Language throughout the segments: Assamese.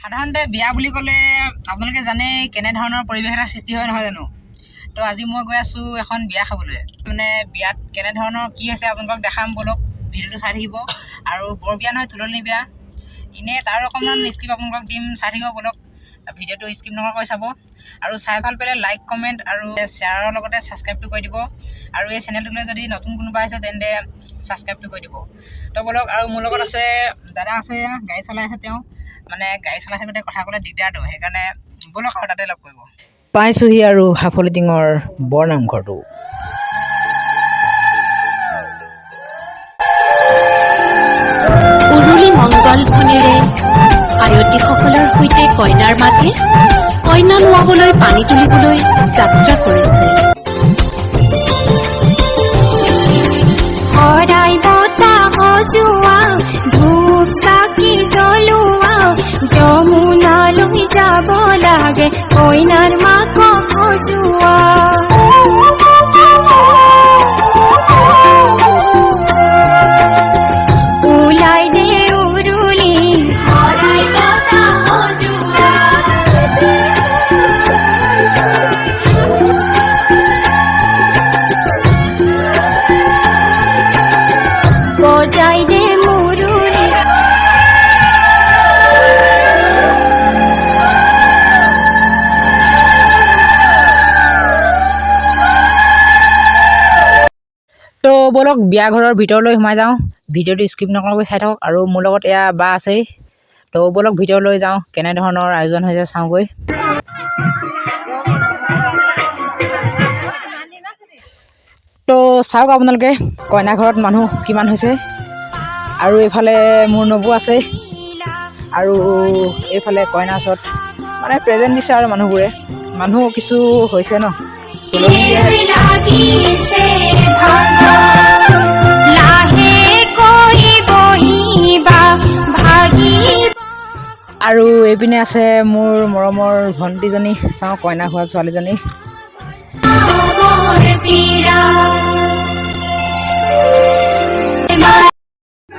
সাধাৰণতে বিয়া বুলি ক'লে আপোনালোকে জানে কেনে ধৰণৰ পৰিৱেশ এটা সৃষ্টি হয় নহয় জানো। তো আজি মই গৈ আছোঁ এখন বিয়া খাবলৈ। মানে বিয়াত কেনে ধৰণৰ কি হৈছে আপোনালোকক দেখাম, বলক ভিডিঅ'টো চাই থাকিব। আৰু বৰ বিয়া নহয়, তুলনি বিয়া। এনেই তাৰ অকণমান স্ক্ৰিপ্ট আপোনালোকক দিম, চাই থাকিব বলক। ভিডিঅ'টো স্ক্ৰিপ্ট নকৰাকৈ চাব আৰু চাই ভাল পালে লাইক কমেণ্ট আৰু শ্বেয়াৰৰ লগতে ছাবস্ক্ৰাইবটো কৰি দিব। আৰু এই চেনেলটোলৈ যদি নতুন কোনোবা আছে তেন্তে ছাবস্ক্ৰাইবটো কৰি দিব। তো বলক। আৰু মোৰ লগত আছে দাদা আছে, গাড়ী চলাই আছে তেওঁ। মানে গাড়ী চলাই থাকোঁতে কথা ক'লে দিগদাৰটো, সেইকাৰণে বলক আৰু তাতে লগ কৰিব। পাইছোঁহি আৰু সাফলিটিঙৰ বৰ নামঘৰটো। উৰুলি মংগল ধ্বনিৰে আয়তীসকলৰ সৈতে কইনাৰ মাকে কইনা লোৱাবলৈ পানী তুলিবলৈ যাত্ৰা কৰিছে। শৰাই বতা সজোৱা, ধূপ চাকি জ্বলোৱা, যমুনালৈ যাব লাগে কইনাৰ মাকক সজোৱা। ওলাই দে উৰুলি, শৰাই বতা সজোৱা, বজাই দে মুৰুলি। তো বলক বিয়া ঘৰৰ ভিতৰলৈ সোমাই যাওঁ। ভিডিঅ'টো স্ক্ৰিপ্ট নকৰাকৈ চাই থাকক। আৰু মোৰ লগত এয়া বা আছেই। তো বলক ভিতৰলৈ যাওঁ, কেনেধৰণৰ আয়োজন হৈছে চাওঁগৈ। তো চাওক আপোনালোকে কইনা ঘৰত মানুহ কিমান হৈছে। আৰু এইফালে মোৰ নবৌ আছে, আৰু এইফালে কইনা ওচৰত মানে প্ৰেজেণ্ট দিছে আৰু মানুহবোৰে। মানুহ কিছু হৈছে ন, তুলনি বিয়া। আৰু এইপিনে আছে মোৰ মৰমৰ ভণ্টিজনী, চাওঁ কইনা খোৱা ছোৱালীজনী।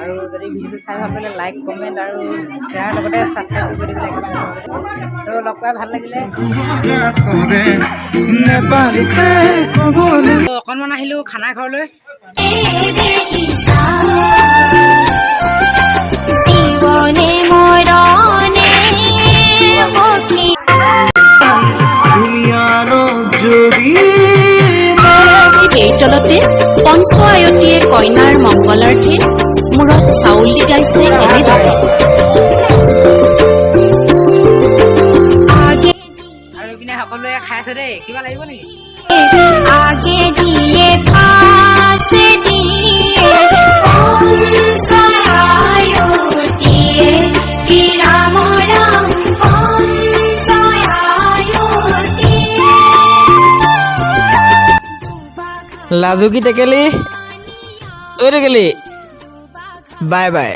আৰু যদি ভিডিঅ'টো চাই ভাল পালে লাইক কমেণ্ট আৰু শ্বেয়াৰ লগতে ছাবস্ক্ৰাইব কৰি দিব লাগিব। তো লগ পাই ভাল লাগিলে। অকণমান আহিলোঁ খানা ঘৰলৈ। এই তলতে পঞ্চ আয়তীয়ে কইনাৰ মংগলাৰ্থে মূৰত চাউল দি গাইছে এনেদৰে। আৰু এইপিনে সকলোৱে খাই আছে দেই। কিবা লাগিব নেকি? আগে দিয়ে পাছে দিয়ে, পঞ্চ আয়তীয়ে কি ৰাম ৰাম, পঞ্চ আয়তীয়ে। লাজুকী টেকেলি, ঐ টেকেলি, বাই বাই।